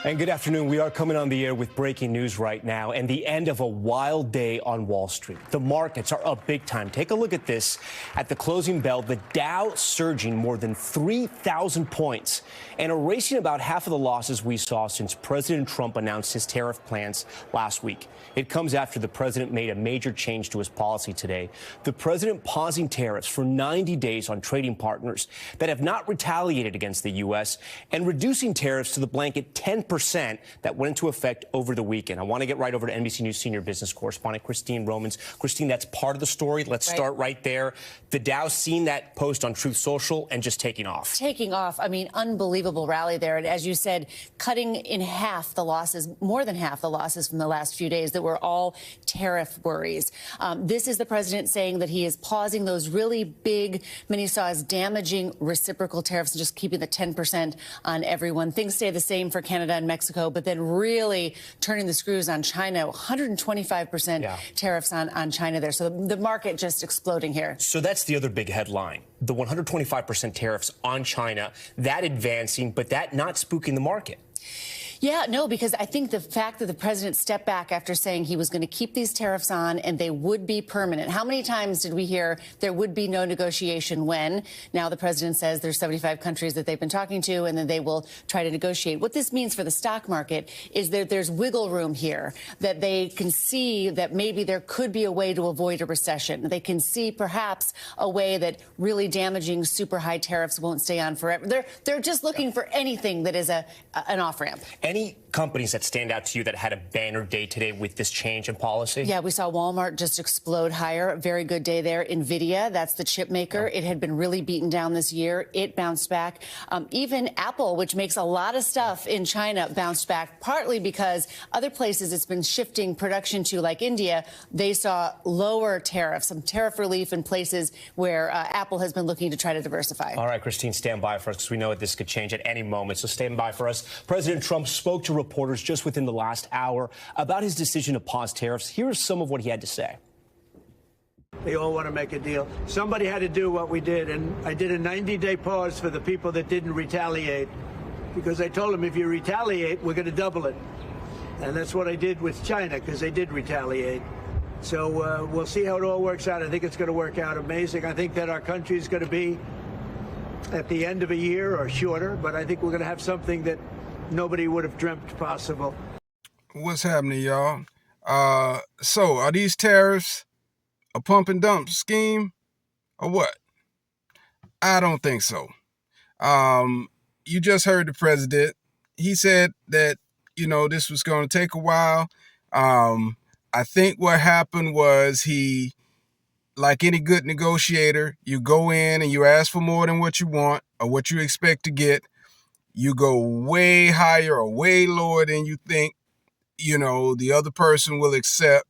And good afternoon. We are coming on the air with breaking news right now and the end of a wild day on Wall Street. The markets are up big time. Take a look at this. At the closing bell, the Dow surging more than 3,000 points and erasing about half of the losses we saw since President Trump announced his tariff plans last week. It comes after the president made a major change to his policy today. The president pausing tariffs for 90 days on trading partners that have not retaliated against the U.S. and reducing tariffs to the blanket 10% that went into effect over the weekend. I want to get right over to NBC News senior business correspondent Christine Romans. Christine, that's part of the story. Let's start right there. The Dow's seen that post on Truth Social and just taking off. Taking off. I mean, unbelievable rally there. And as you said, cutting in half the losses, more than half the losses from the last few days that were all tariff worries. This is the president saying that he is pausing those really big, many saw as damaging reciprocal tariffs and just keeping the 10% on everyone. Things stay the same for Canada and Mexico, but then really turning the screws on China, 125% tariffs on China there. So the market just exploding here. So that's the other big headline, the 125% tariffs on China, that advancing, but that not spooking the market. Yeah, no, because I think the fact that the president stepped back after saying he was going to keep these tariffs on and they would be permanent. How many times did we hear there would be no negotiation when? Now the president says there's 75 countries that they've been talking to and then they will try to negotiate. What this means for the stock market is that there's wiggle room here, that they can see that maybe there could be a way to avoid a recession. They can see perhaps a way that really damaging super high tariffs won't stay on forever. They're just looking for anything that is an off-ramp. Any companies that stand out to you that had a banner day today with this change in policy? Yeah, we saw Walmart just explode higher. Very good day there. NVIDIA, that's the chip maker. It had been really beaten down this year. It bounced back. Even Apple, which makes a lot of stuff in China, bounced back, partly because other places it's been shifting production to, like India. They saw lower tariffs, some tariff relief in places where Apple has been looking to try to diversify. All right, Christine, stand by for us because we know that this could change at any moment. So stand by for us. President Trump spoke to reporters just within the last hour about his decision to pause tariffs. Here's some of what he had to say. They all want to make a deal. Somebody had to do what we did, and I did a 90-day pause for the people that didn't retaliate, because I told them if you retaliate, we're going to double it. And that's what I did with China, because they did retaliate. So we'll see how it all works out. I think it's going to work out amazing. I think that our country is going to be at the end of a year or shorter, but I think we're going to have something that nobody would have dreamt possible. What's happening, y'all? So are these tariffs a pump and dump scheme or what? I don't think so. You just heard the president. He said that, this was going to take a while. I think what happened was he, like any good negotiator, you go in and you ask for more than what you want or what you expect to get. You go way higher or way lower than you think, the other person will accept.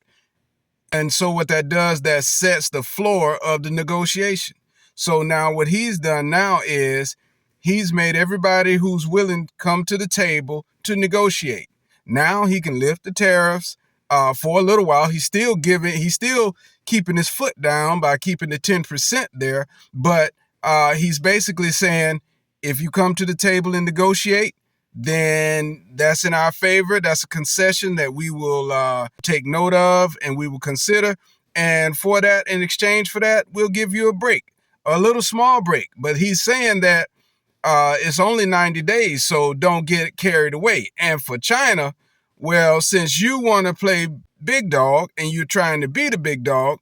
And so what that does, that sets the floor of the negotiation. So now what he's done now is he's made everybody who's willing come to the table to negotiate. Now he can lift the tariffs for a little while. He's still keeping his foot down by keeping the 10% there. But he's basically saying, if you come to the table and negotiate, then that's in our favor. That's a concession that we will take note of and we will consider. And for that, in exchange for that, we'll give you a break, a little small break. But he's saying that it's only 90 days, so don't get carried away. And for China, well, since you want to play big dog and you're trying to be the big dog,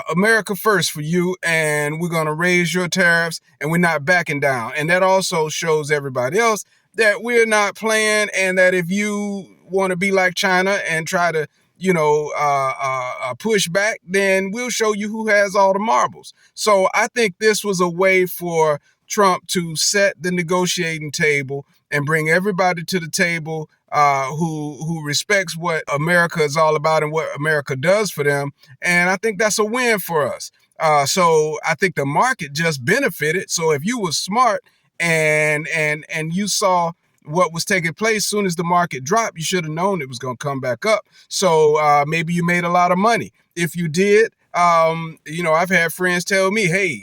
America first for you, and we're going to raise your tariffs, and we're not backing down. And that also shows everybody else that we're not playing, and that if you want to be like China and try to, push back, then we'll show you who has all the marbles. So I think this was a way for Trump to set the negotiating table and bring everybody to the table who respects what America is all about and what America does for them. And I think that's a win for us. So I think the market just benefited. So if you were smart and you saw what was taking place, soon as the market dropped, you should have known it was going to come back up. So maybe you made a lot of money. If you did, I've had friends tell me, hey,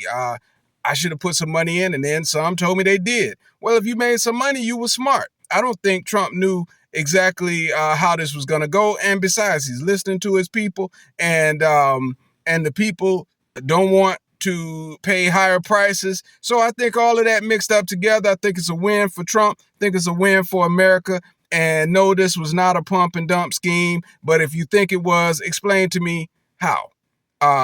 I should have put some money in, and then some told me they did. Well, if you made some money, you were smart. I don't think Trump knew exactly how this was going to go. And besides, he's listening to his people, and the people don't want to pay higher prices. So I think all of that mixed up together, I think it's a win for Trump. I think it's a win for America. And no, this was not a pump and dump scheme. But if you think it was, explain to me how.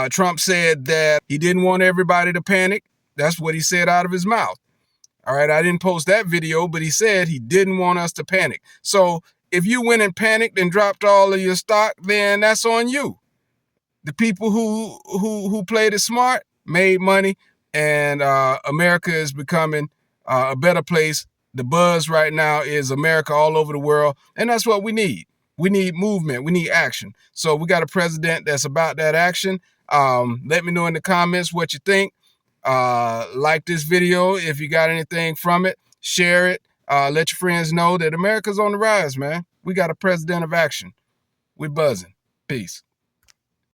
Trump said that he didn't want everybody to panic. That's what he said out of his mouth. All right, I didn't post that video, but he said he didn't want us to panic. So if you went and panicked and dropped all of your stock, then that's on you. The people who played it smart made money, and America is becoming a better place. The buzz right now is America all over the world, and that's what we need. We need movement. We need action. So we got a president that's about that action. Let me know in the comments what you think. Like this video if you got anything from it. Share it. Let your friends know that America's on the rise, man. We got a president of action. We're buzzing. Peace.